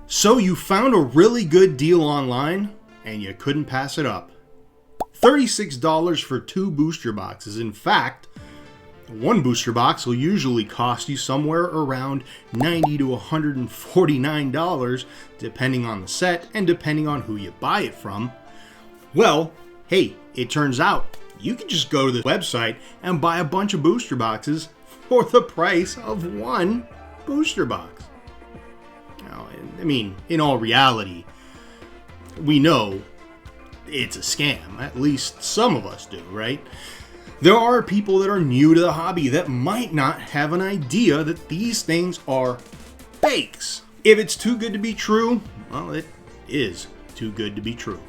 So you found a really good deal online and you couldn't pass it up. $36 for 2 booster boxes. In fact, one booster box will usually cost you somewhere around $90 to $149, depending on the set and depending on who you buy it from. Well, hey, it turns out you can just go to the website and buy a bunch of booster boxes for the price of one booster box. Now, I mean, in all reality, we know it's a scam. At least some of us do, right? There are people that are new to the hobby that might not have an idea that these things are fakes. If it's too good to be true, well, it is too good to be true.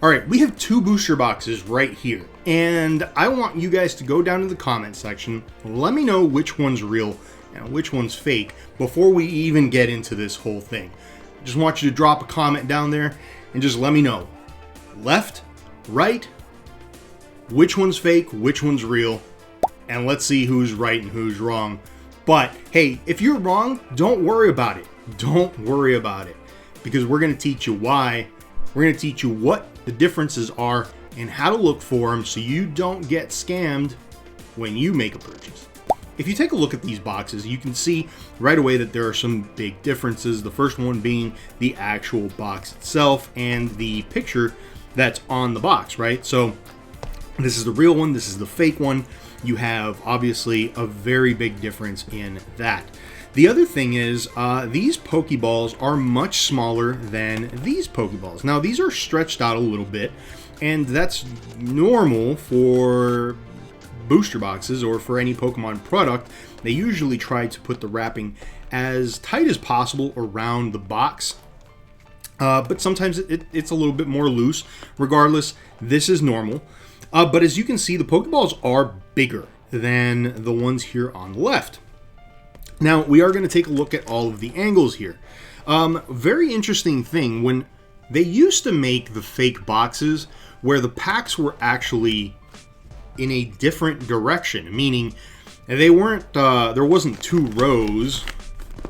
Alright, we have 2 booster boxes right here, and I want you guys to go down to the comment section, let me know which one's real and which one's fake before we even get into this whole thing. Just want you to drop a comment down there and just let me know. Left, right, which one's fake, which one's real, and let's see who's right and who's wrong. But hey, if you're wrong, don't worry about it. Don't worry about it, because we're going to teach you why. We're going to teach you what the differences are and how to look for them so you don't get scammed when you make a purchase. If you take a look at these boxes, you can see right away that there are some big differences. The first one being the actual box itself and the picture that's on the box, right? So this is the real one, this is the fake one. You have obviously a very big difference in that. The other thing is these Pokeballs are much smaller than these Pokeballs. Now these are stretched out a little bit, and that's normal for booster boxes or for any Pokemon product. They usually try to put the wrapping as tight as possible around the box, but sometimes it's a little bit more loose. Regardless, this is normal. But as you can see, the Pokeballs are bigger than the ones here on the left. Now, we are going to take a look at all of the angles here. Very interesting thing, when they used to make the fake boxes where the packs were actually in a different direction, meaning they weren't, there wasn't 2 rows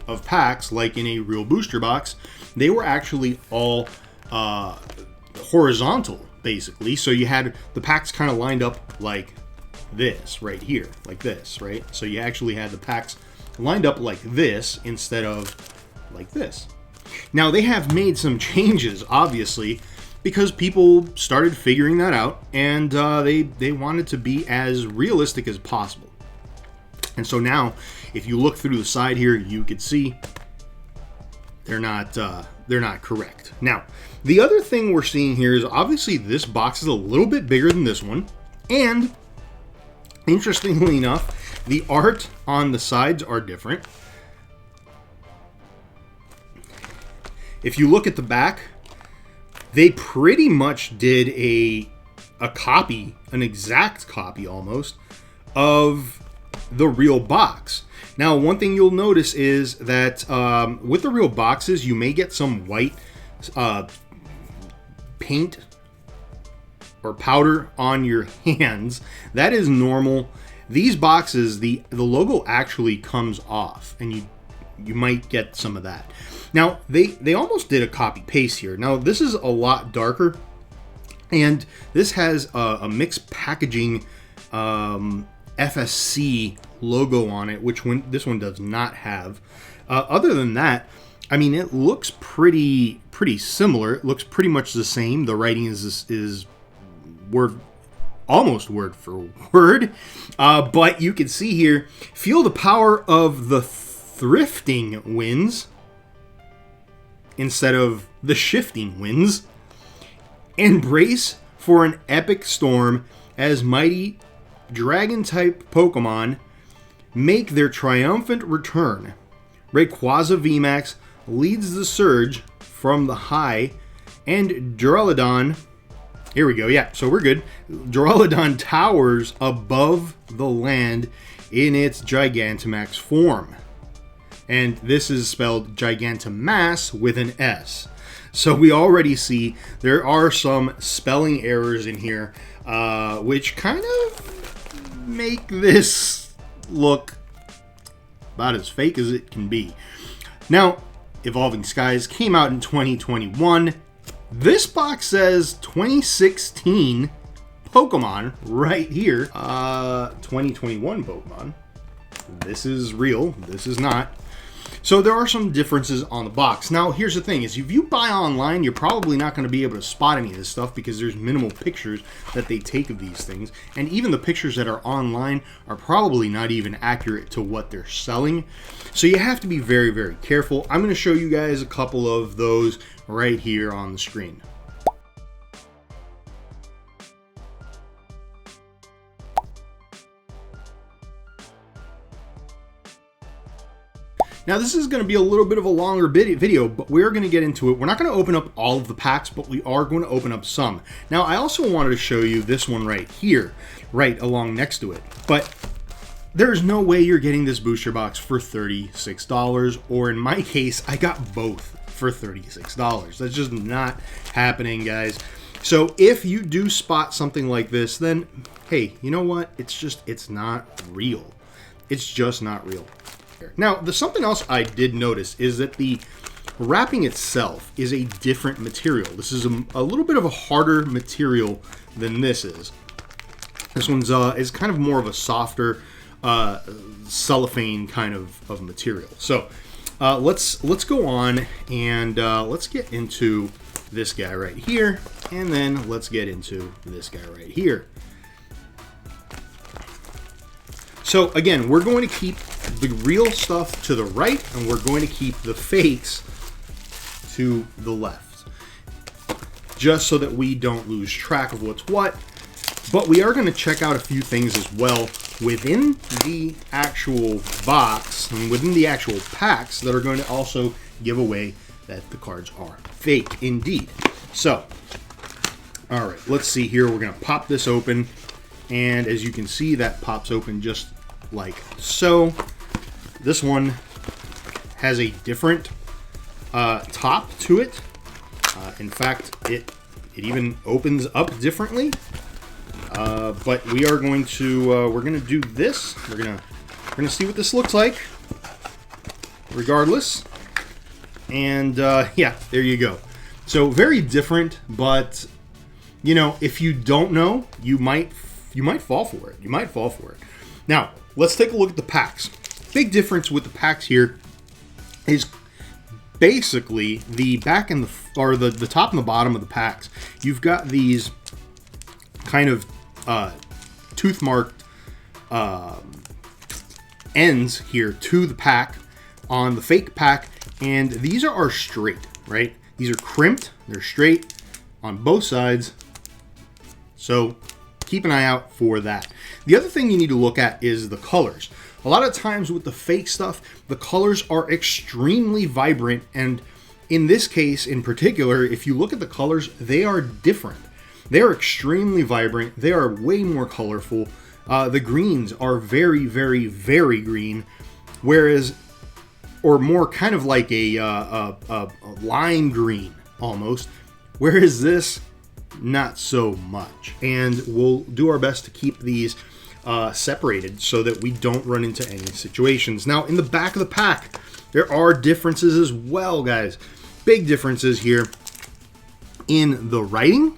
of packs like in a real booster box. They were actually all horizontal, basically. So you had the packs kind of lined up like this right here, like this, right? So you actually had the packs lined up like this instead of like this. Now they have made some changes, obviously, because people started figuring that out, and they wanted to be as realistic as possible. And so now, if you look through the side here, you could see they're not correct. Now, the other thing we're seeing here is obviously this box is a little bit bigger than this one, and interestingly enough, the art on the sides are different. If you look at the back, they pretty much did a copy, an exact copy almost, of the real box. Now, one thing you'll notice is that with the real boxes, you may get some white paint or powder on your hands. That is normal. These boxes, the logo actually comes off, and you might get some of that. Now, they almost did a copy paste here. Now, this is a lot darker, and this has a mixed packaging FSC logo on it, which this one does not have. Other than that, I mean, it looks pretty similar. It looks pretty much the same. The writing is almost word for word, but you can see here, feel the power of the thrifting winds instead of the shifting winds, and brace for an epic storm as mighty dragon-type Pokemon make their triumphant return. Rayquaza V-Max leads the surge from the high, and Duraludon, here we go, yeah, so we're good. Duraludon towers above the land in its Gigantamax form. And this is spelled Gigantamass with an S. So we already see there are some spelling errors in here, which kind of make this look about as fake as it can be. Now, Evolving Skies came out in 2021. This box says 2016 Pokemon right here. 2021 Pokemon. This is real. This is not. So there are some differences on the box. Now, here's the thing, is if you buy online, you're probably not going to be able to spot any of this stuff because there's minimal pictures that they take of these things. And even the pictures that are online are probably not even accurate to what they're selling. So you have to be very, very careful. I'm going to show you guys a couple of those right here on the screen. Now this is going to be a little bit of a longer video, but we're going to get into it. We're not going to open up all of the packs, but we are going to open up some. Now I also wanted to show you this one right here, right along next to it. But there's no way you're getting this booster box for $36, or in my case, I got both for $36. That's just not happening, guys. So if you do spot something like this, then hey, you know what? It's not real. It's just not real. Now, there's something else I did notice is that the wrapping itself is a different material. This is a little bit of a harder material than this is. This one's is kind of more of a softer cellophane kind of material. So let's go on and let's get into this guy right here, and then let's get into this guy right here. So again, we're going to keep the real stuff to the right, and we're going to keep the fakes to the left, just so that we don't lose track of what's what. But we are going to check out a few things as well within the actual box and within the actual packs that are going to also give away that the cards are fake indeed. So, all right, let's see here. We're going to pop this open, and as you can see, that pops open just like so. This one has a different top to it. In fact, it even opens up differently. But we are going to we're going to do this. We're gonna see what this looks like, regardless. And yeah, there you go. So very different, but you know, if you don't know, you might fall for it. You might fall for it. Now, let's take a look at the packs. Big difference with the packs here is basically the back and the top and the bottom of the packs. You've got these kind of tooth marked ends here to the pack on the fake pack, and these are straight, right? These are crimped, they're straight on both sides. So keep an eye out for that. The other thing you need to look at is the colors. A lot of times with the fake stuff, the colors are extremely vibrant, and in this case in particular, if you look at the colors, they are different. They are extremely vibrant. They are way more colorful. The greens are very, very, very green, whereas, or more kind of like a lime green almost, whereas this, not so much. And we'll do our best to keep these separated so that we don't run into any situations. Now, in the back of the pack, there are differences as well, guys. Big differences here in the writing.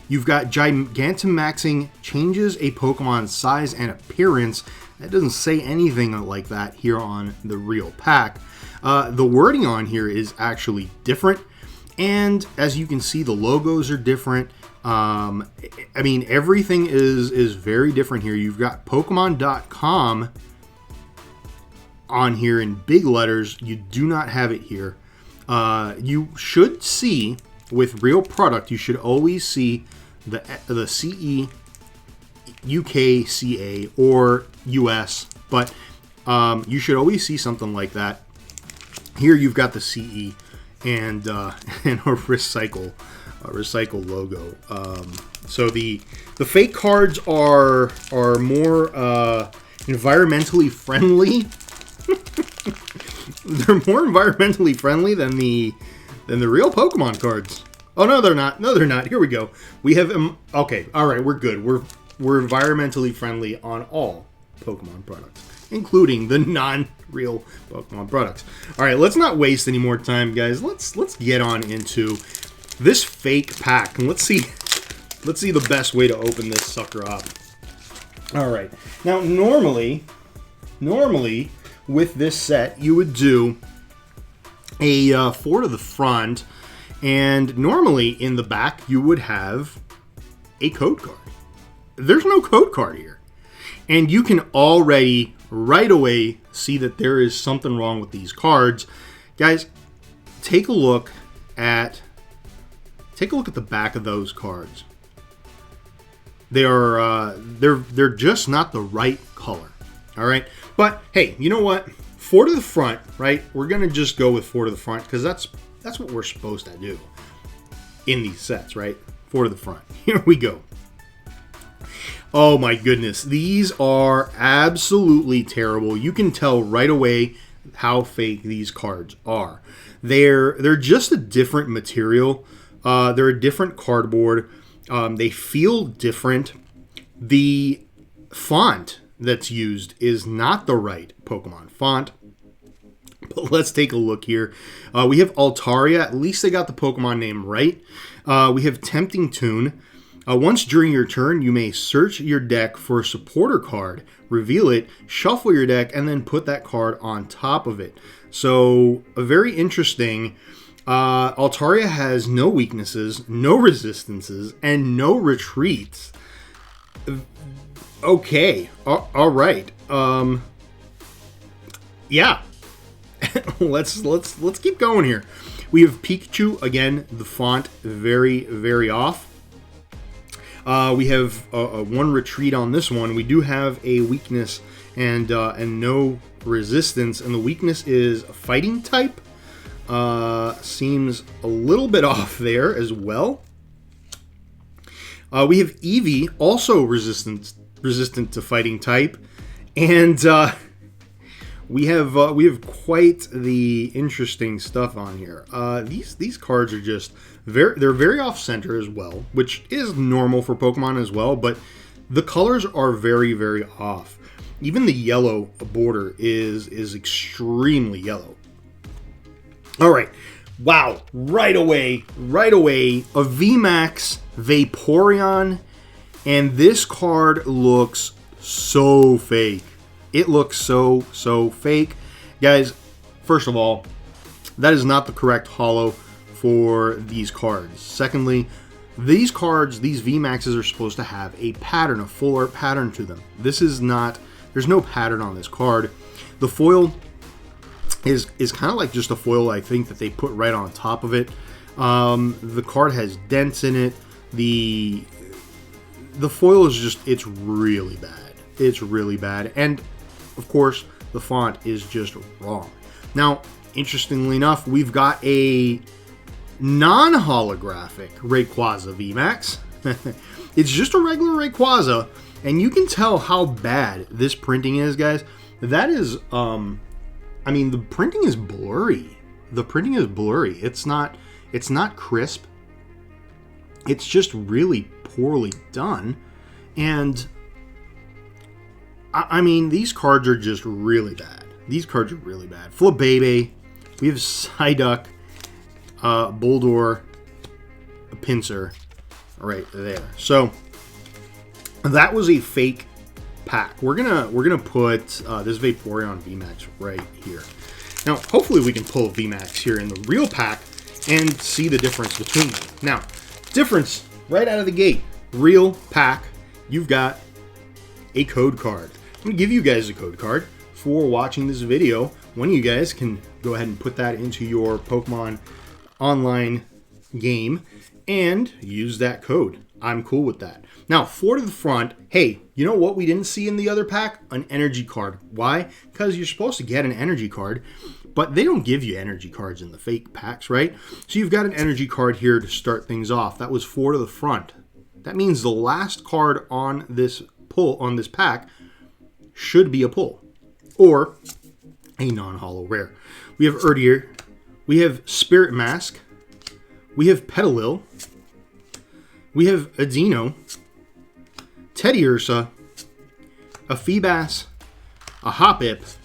You've got Gigantamaxing changes a Pokemon's size and appearance. That doesn't say anything like that here on the real pack. The wording on here is actually different, and as you can see, the logos are different. I mean, everything is very different here. You've got Pokemon.com on here in big letters. You do not have it here. You should see, with real product, you should always see the CE, UK, CA, or US, but you should always see something like that. Here you've got the CE and a recycle logo. So the fake cards are more environmentally friendly. They're more environmentally friendly than the real Pokemon cards. Oh, no, they're not. No, they're not. Here we go. We have okay. All right, we're good. We're environmentally friendly on all Pokemon products. including the non-real Pokemon products. All right, let's not waste any more time, guys. Let's get on into this fake pack, and let's see the best way to open this sucker up. All right, now normally with this set you would do a 4 to the front, and normally in the back you would have a code card. There's no code card here, and you can already right away see that there is something wrong with these cards. Guys, take a look at the back of those cards. They're just not the right color. All right, but hey, you know what? 4 to the front, right? We're gonna just go with 4 to the front because that's what we're supposed to do in these sets, right? 4 to the front. Here we go. Oh my goodness, these are absolutely terrible. You can tell right away how fake these cards are. They're just a different material. They're a different cardboard. They feel different. The font that's used is not the right Pokemon font. But let's take a look here. We have Altaria. At least they got the Pokemon name right. We have Tempting Tune. Once during your turn, you may search your deck for a supporter card, reveal it, shuffle your deck, and then put that card on top of it. So, very interesting. Altaria has no weaknesses, no resistances, and no retreats. Okay, all right. Yeah. let's keep going here. We have Pikachu again. The font very, very off. We have one retreat on this one. We do have a weakness and no resistance, and the weakness is fighting type. Seems a little bit off there as well. We have Eevee, also resistant to fighting type, and we have quite the interesting stuff on here. These cards are just they're very off center as well, which is normal for Pokemon as well, but the colors are very, very off. Even the yellow border is extremely yellow. All right, wow! Right away, a V-Max Vaporeon, and this card looks so fake. It looks so fake. Guys, first of all, that is not the correct holo for these cards. Secondly, these cards, these VMAXs are supposed to have a pattern, a full art pattern to them. This is not, there's no pattern on this card. The foil is kind of like just a foil, I think, that they put right on top of it. The card has dents in it. The foil is just, it's really bad. It's really bad. And of course, the font is just wrong. Now, interestingly enough, we've got a non-holographic Rayquaza V-Max. It's just a regular Rayquaza, and you can tell how bad this printing is, guys. That is, I mean, the printing is blurry. The printing is blurry. It's not crisp. It's just really poorly done, and I mean, these cards are just really bad. These cards are really bad. Flabébé, we have Psyduck, Bulldor, a Pinsir, right there. So that was a fake pack. We're gonna put this Vaporeon VMAX right here. Now, hopefully, we can pull a VMAX here in the real pack and see the difference between them. Now, difference right out of the gate. Real pack, you've got a code card. I'm going to give you guys a code card for watching this video. One of you guys can go ahead and put that into your Pokemon online game and use that code. I'm cool with that. Now, 4 to the front, hey, you know what we didn't see in the other pack? An energy card. Why? Because you're supposed to get an energy card, but they don't give you energy cards in the fake packs, right? So you've got an energy card here to start things off. That was 4 to the front. That means the last card on this pull, on this pack, should be a pull, or a non-holo rare. We have Erdier, we have Spirit Mask, we have Petalil, we have Adino, Teddiursa, a Feebas, a Hoppip,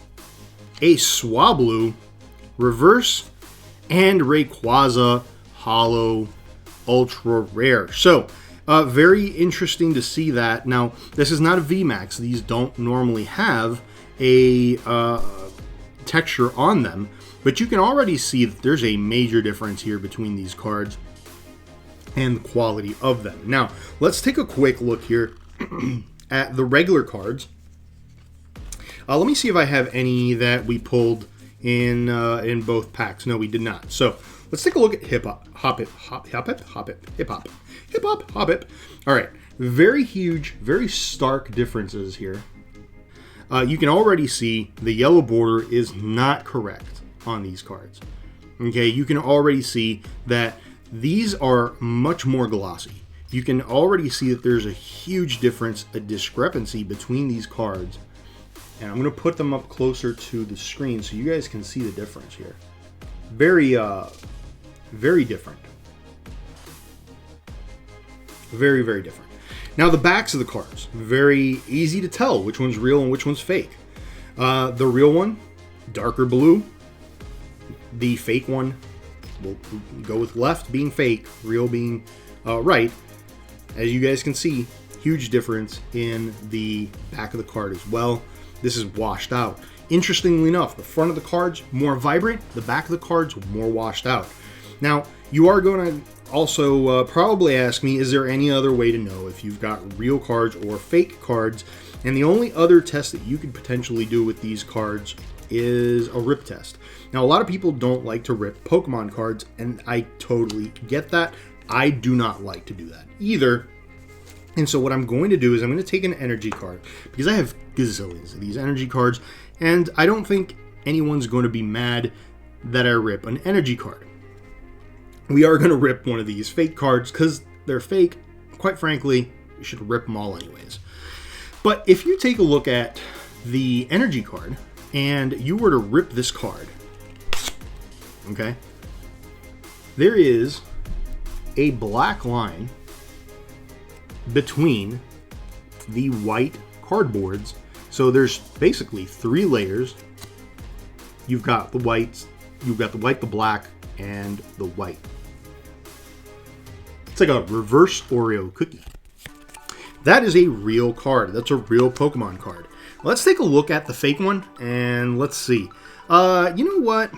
a Swablu, Reverse, and Rayquaza Holo Ultra Rare. So, very interesting to see that. Now, this is not a V-Max. These don't normally have a texture on them, but you can already see that there's a major difference here between these cards and the quality of them. Now, let's take a quick look here at the regular cards. Let me see if I have any that we pulled in both packs. No, we did not. So let's take a look at Hip Hop, Hoppip. All right, very huge, very stark differences here. You can already see the yellow border is not correct on these cards. Okay, you can already see that these are much more glossy. You can already see that there's a huge difference, a discrepancy between these cards. And I'm going to put them up closer to the screen so you guys can see the difference here. Very different. Very, very different. Now the backs of the cards, very easy to tell which one's real and which one's fake. The real one, darker blue. The fake one, we'll go with left being fake, real being right. As you guys can see, huge difference in the back of the card as well. This is washed out. Interestingly enough, the front of the card's more vibrant, the back of the card's more washed out. Now, you are going to also probably ask me, is there any other way to know if you've got real cards or fake cards? And the only other test that you could potentially do with these cards is a rip test. Now, a lot of people don't like to rip Pokemon cards, and I totally get that. I do not like to do that either. And so what I'm going to do is I'm going to take an energy card, because I have gazillions of these energy cards, and I don't think anyone's going to be mad that I rip an energy card. We are going to rip one of these fake cards because they're fake. Quite frankly, you should rip them all anyways. But if you take a look at the energy card and you were to rip this card, okay, there is a black line between the white cardboards. So there's basically 3 layers. You've got the whites, the black, and the white. It's like a reverse Oreo cookie. That is a real card. That's a real Pokemon card. Let's take a look at the fake one and let's see. You know what?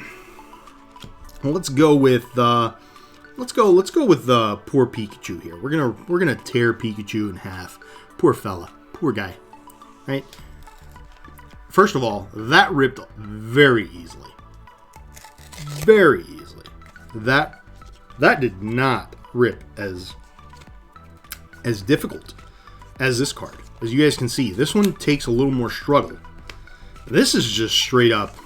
Well, let's go with poor Pikachu here. We're gonna tear Pikachu in half. Poor fella. Poor guy. Right? First of all, that ripped very easily. Very easily. That did not rip as difficult as this card. As you guys can see, this one takes a little more struggle. This is just straight up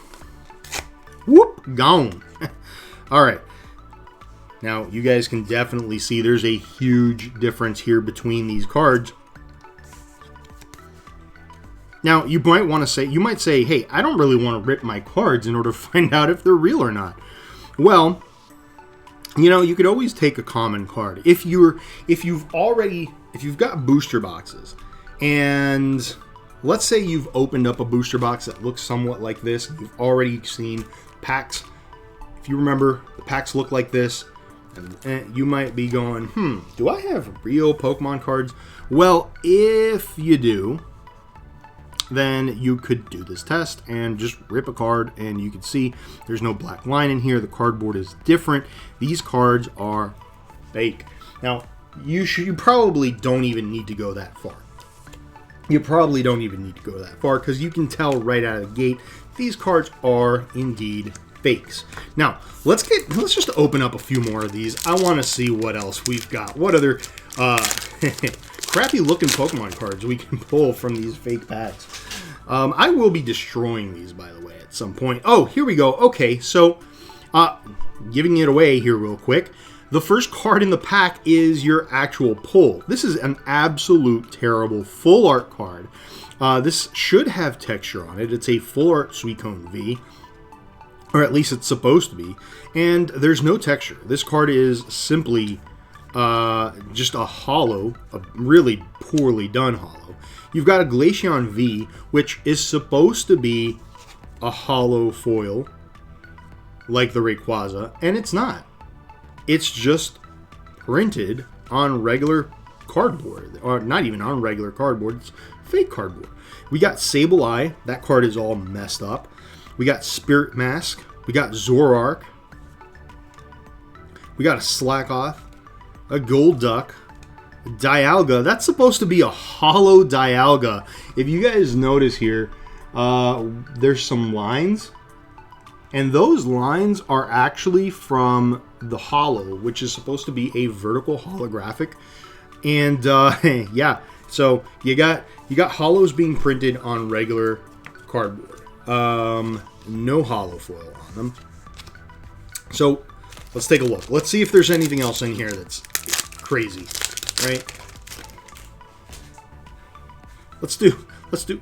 whoop, gone. Alright. Now, you guys can definitely see there's a huge difference here between these cards. Now, you might say, hey, I don't really want to rip my cards in order to find out if they're real or not. Well, you know, you could always take a common card. If you've got booster boxes, and let's say you've opened up a booster box that looks somewhat like this, and you've already seen packs. If you remember, the packs look like this, and you might be going, do I have real Pokemon cards? Well, if you do, then you could do this test and just rip a card, and you can see there's no black line in here. The cardboard is different. These cards are fake. Now, you probably don't even need to go that far. You probably don't even need to go that far because you can tell right out of the gate these cards are indeed fakes. Now, let's just open up a few more of these. I want to see what else we've got. What other crappy looking Pokemon cards we can pull from these fake packs. I will be destroying these, by the way, at some point. Oh, here we go. Okay, so giving it away here real quick. The first card in the pack is your actual pull. This is an absolute terrible full art card. This should have texture on it. It's a full art Suicune V, or at least it's supposed to be. And there's no texture. This card is simply just a hollow, a really poorly done hollow. You've got a Glaceon V, which is supposed to be a hollow foil, like the Rayquaza, and it's not. It's just printed on regular cardboard, or not even on regular cardboard, it's fake cardboard. We got Sableye, that card is all messed up. We got Spirit Mask, we got Zoroark, we got a Slackoth, a Golduck, a Dialga. That's supposed to be a hollow Dialga. If you guys notice here, there's some lines, and those lines are actually from the hollow, which is supposed to be a vertical holographic. And yeah, so you got hollows being printed on regular cardboard. No hollow foil on them. So let's take a look. Let's see if there's anything else in here that's crazy, right? Let's do.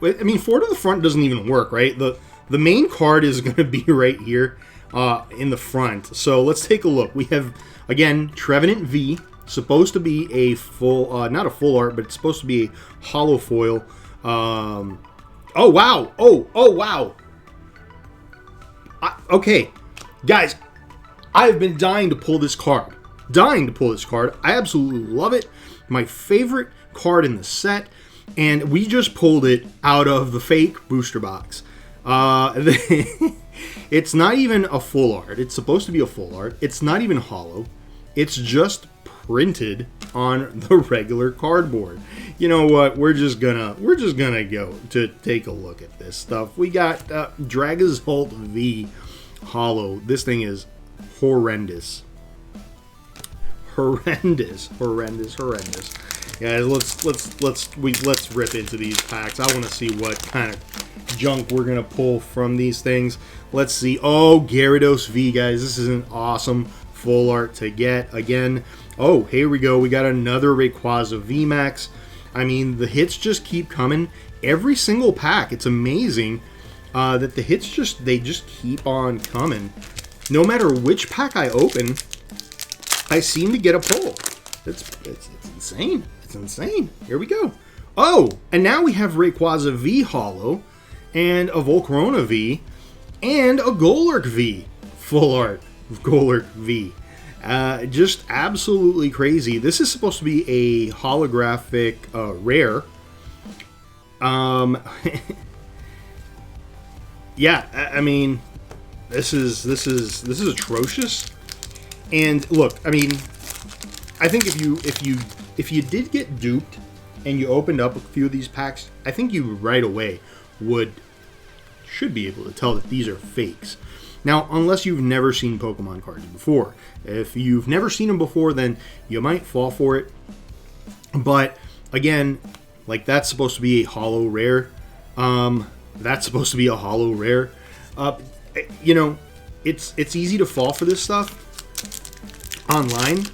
I mean, 4 to the front doesn't even work, right? The main card is going to be right here in the front. So let's take a look. We have, again, Trevenant V, supposed to be a full, not a full art, but it's supposed to be a hollow foil. Oh wow! Oh wow! Okay, guys, I have been dying to pull this card. I absolutely love it. My favorite card in the set, and we just pulled it out of the fake booster box. It's not even a full art. It's supposed to be a full art. It's not even hollow. It's just printed on the regular cardboard. You know what? We're just gonna go to take a look at this stuff. We got Dragozolt V hollow. This thing is horrendous. Horrendous. Guys, let's rip into these packs. I want to see what kind of junk we're gonna pull from these things. Let's see. Oh, Gyarados V, guys. This is an awesome full art to get. Again, oh, here we go. We got another Rayquaza V-Max. I mean, the hits just keep coming. Every single pack. It's amazing that the hits just keep on coming. No matter which pack I open, I seem to get a pull. It's insane. It's insane. Here we go. Oh, and now we have Rayquaza V Hollow, and a Volcarona V, and a Golurk V. Full art of Golurk V. Just absolutely crazy. This is supposed to be a holographic rare. Yeah, I mean, this is atrocious. And look, I mean, I think if you did get duped and you opened up a few of these packs, I think you right away should be able to tell that these are fakes. Now, unless you've never seen Pokemon cards before. If you've never seen them before, then you might fall for it. But again, like, that's supposed to be a hollow rare. That's supposed to be a hollow rare. You know, it's easy to fall for this stuff online,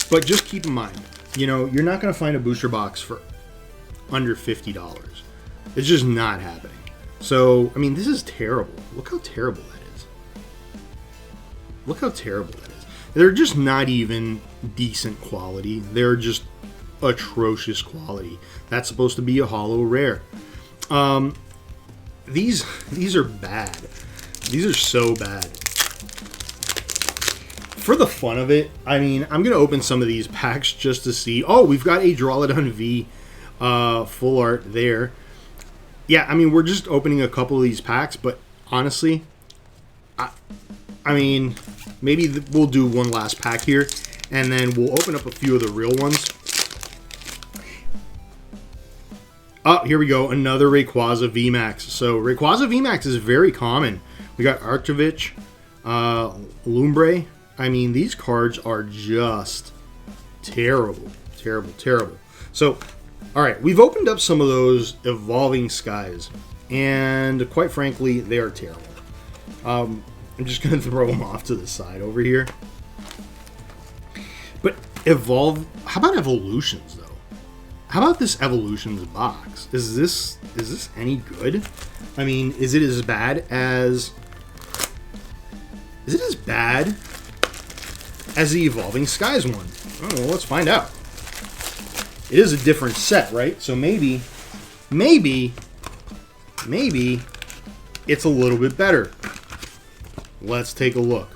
but just keep in mind, you know, you're not going to find a booster box for under $50. It's just not happening. So, I mean, this is terrible. Look how terrible that is. Look how terrible that is. They're just not even decent quality. They're just atrocious quality. That's supposed to be a hollow rare. These are bad. These are so bad. For the fun of it, I mean, I'm going to open some of these packs just to see. Oh, we've got a Duraludon V full art there. Yeah, I mean, we're just opening a couple of these packs, but honestly, I mean, maybe we'll do one last pack here, and then we'll open up a few of the real ones. Oh, here we go, another Rayquaza V-Max. So Rayquaza V-Max is very common. We got Arctovich, Lumbre. I mean, these cards are just terrible, terrible, terrible. So, all right, we've opened up some of those Evolving Skies, and quite frankly, they are terrible. I'm just going to throw them off to the side over here. But how about Evolutions, though? How about this Evolutions box? Is this any good? I mean, is it as bad as as the Evolving Skies one? Oh, well, let's find out. It is a different set, right? So maybe it's a little bit better. Let's take a look.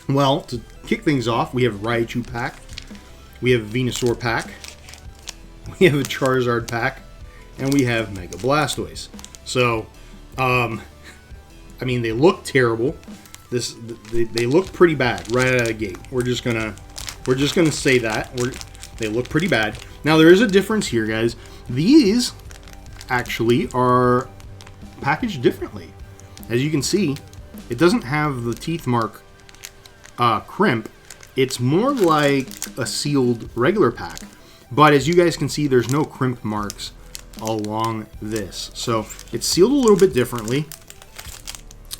Well, to kick things off, we have Raichu pack. We have a Venusaur pack. We have a Charizard pack. And we have Mega Blastoise. So, I mean, they look terrible. They look pretty bad right out of the gate. We're just gonna say that. They look pretty bad. Now, there is a difference here, guys. These actually are packaged differently. As you can see, it doesn't have the teeth mark crimp. It's more like a sealed regular pack. But as you guys can see, there's no crimp marks along this. So it's sealed a little bit differently.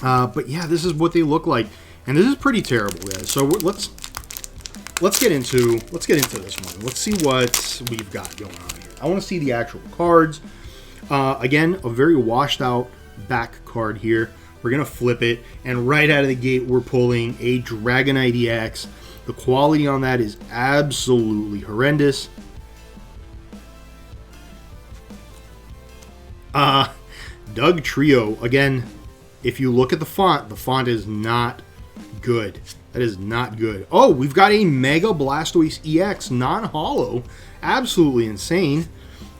But yeah, this is what they look like. And this is pretty terrible, guys. So let's get into this one. Let's see what we've got going on here. I want to see the actual cards. Again, a very washed out back card here. We're going to flip it, and right out of the gate, we're pulling a Dragonite EX. The quality on that is absolutely horrendous. Doug Trio. Again, if you look at the font is not good. That is not good. Oh, we've got a Mega Blastoise EX non-holo. Absolutely insane.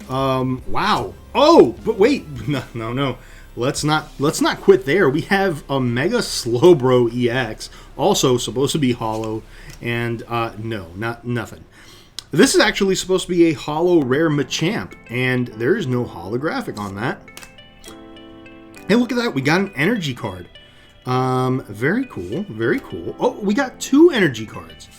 Wow. Oh, but wait. No. Let's not quit there. We have a Mega Slowbro EX, also supposed to be holo, and no, nothing. This is actually supposed to be a holo rare Machamp, and there is no holographic on that. Hey, look at that. We got an energy card. Very cool. Very cool. Oh, we got 2 energy cards.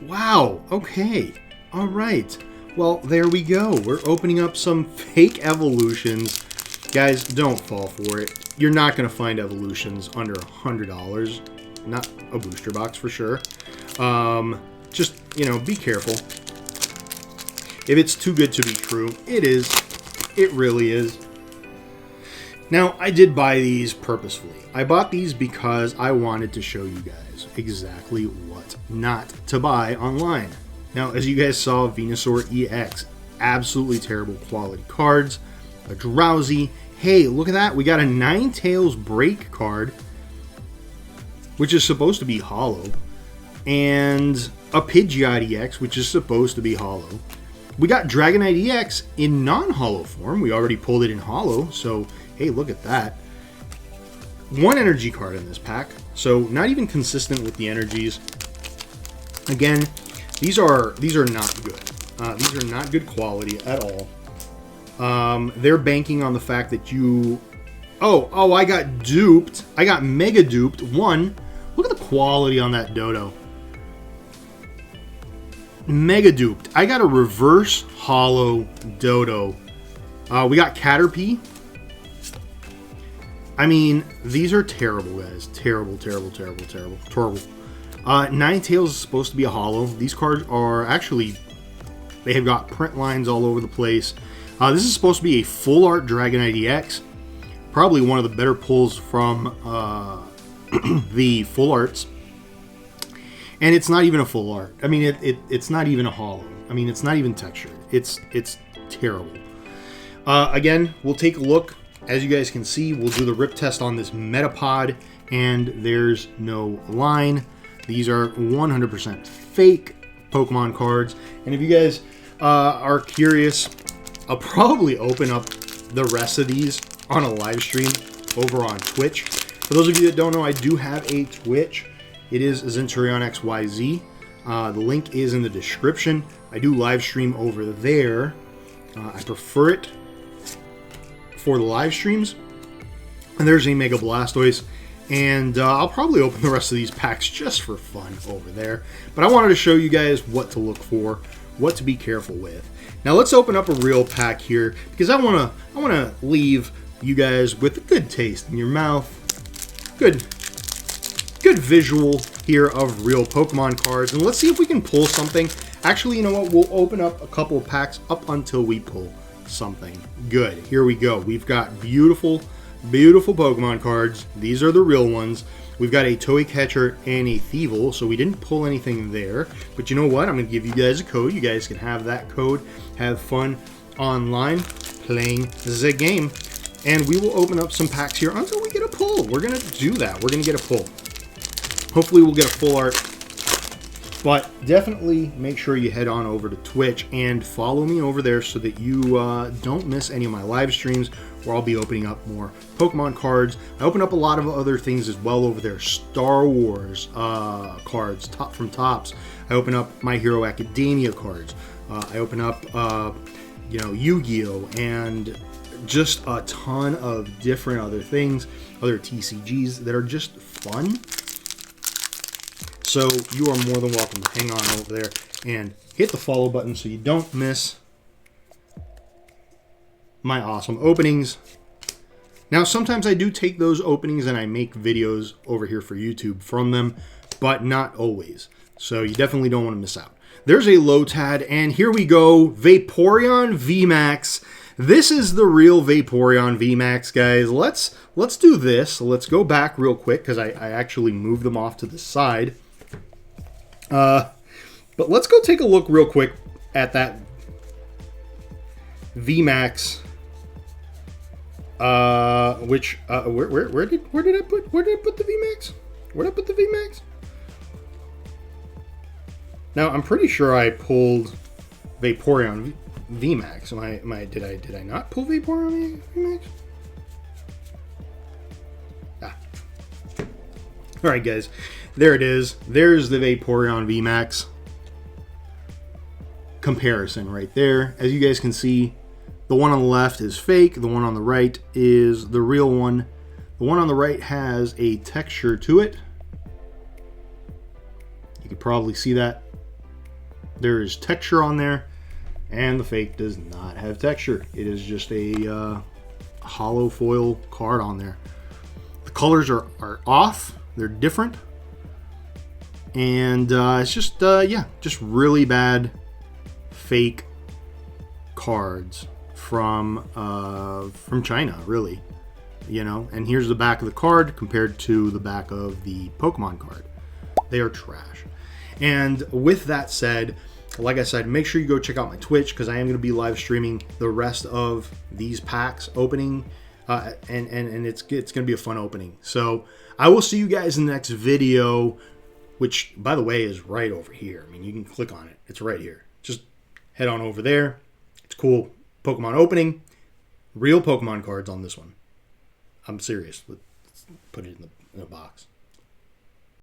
Wow. Okay. All right. Well, there we go. We're opening up some fake evolutions. Guys, don't fall for it. You're not going to find evolutions under $100. Not a booster box for sure. Just, be careful. If it's too good to be true, it is. It really is. Now, I did buy these purposefully. I bought these because I wanted to show you guys exactly what not to buy online. Now, as you guys saw, Venusaur EX, absolutely terrible quality cards. A Drowsy. Hey, look at that. We got a Ninetales Break card, which is supposed to be holo. And a Pidgeot EX, which is supposed to be holo. We got Dragonite EX in non-holo form. We already pulled it in holo, so hey, look at that. 1 energy card in this pack, so not even consistent with the energies. Again, these are not good. These are not good quality at all. They're banking on the fact that you... Oh, I got duped. I got mega duped. 1, look at the quality on that Dodo. Mega duped. I got a reverse holo Dodo. We got Caterpie. I mean, these are terrible, guys. Terrible. Ninetales is supposed to be a holo. These cards are actually... They have got print lines all over the place. This is supposed to be a full art Dragonite EX. Probably one of the better pulls from the full arts. And it's not even a full art. I mean, it's not even a holo. I mean, it's not even textured. It's terrible. Again, we'll take a look. As you guys can see, we'll do the rip test on this Metapod, and there's no line. These are 100% fake Pokemon cards. And if you guys are curious, I'll probably open up the rest of these on a live stream over on Twitch. For those of you that don't know, I do have a Twitch. It is Zenturion XYZ. The link is in the description. I do live stream over there. I prefer it for the live streams. And there's a Mega Blastoise. And I'll probably open the rest of these packs just for fun over there. But I wanted to show you guys what to look for, what to be careful with. Now let's open up a real pack here, because I want to leave you guys with a good taste in your mouth. Good visual here of real Pokemon cards. And let's see if we can pull something. Actually, you know what? We'll open up a couple of packs up until we pull something good. Here we go. We've got beautiful Pokemon cards. These are the real ones. We've got a Toy Catcher and a Thievul, so we didn't pull anything there. But you know what? I'm going to give you guys a code. You guys can have that code. Have fun online playing the game. And we will open up some packs here until we get a pull. We're going to do that. We're going to get a pull. Hopefully we'll get a full art. But definitely make sure you head on over to Twitch and follow me over there so that you don't miss any of my live streams where I'll be opening up more Pokemon cards. I open up a lot of other things as well over there. Star Wars cards from Topps. I open up My Hero Academia cards. I open up, Yu-Gi-Oh! And just a ton of different other things, other TCGs that are just fun. So you are more than welcome to hang on over there and hit the follow button so you don't miss my awesome openings. Now, sometimes I do take those openings and I make videos over here for YouTube from them, but not always. So you definitely don't want to miss out. There's a Lotad, and here we go, Vaporeon V-Max. This is the real Vaporeon V-Max, guys. Let's do this. Let's go back real quick because I actually moved them off to the side. But let's go take a look real quick at that V-Max. Where did I put the V-Max? Where did I put the V-Max? Now I'm pretty sure I pulled Vaporeon V-Max. Did I not pull Vaporeon V-Max? All right, guys. There it is. There's the Vaporeon V-Max comparison right there. As you guys can see, the one on the left is fake. The one on the right is the real one. The one on the right has a texture to it. You could probably see that. There is texture on there, and the fake does not have texture. It is just a hollow foil card on there. The colors are off. They're different. And it's just, just really bad fake cards from China, really. And here's the back of the card compared to the back of the Pokemon card. They are trash. And with that said, like I said, make sure you go check out my Twitch because I am going to be live streaming the rest of these packs opening. And it's going to be a fun opening. So I will see you guys in the next video, which, by the way, is right over here. I mean, you can click on it. It's right here. Just head on over there. It's cool. Pokemon opening. Real Pokemon cards on this one. I'm serious. Let's put it in the box.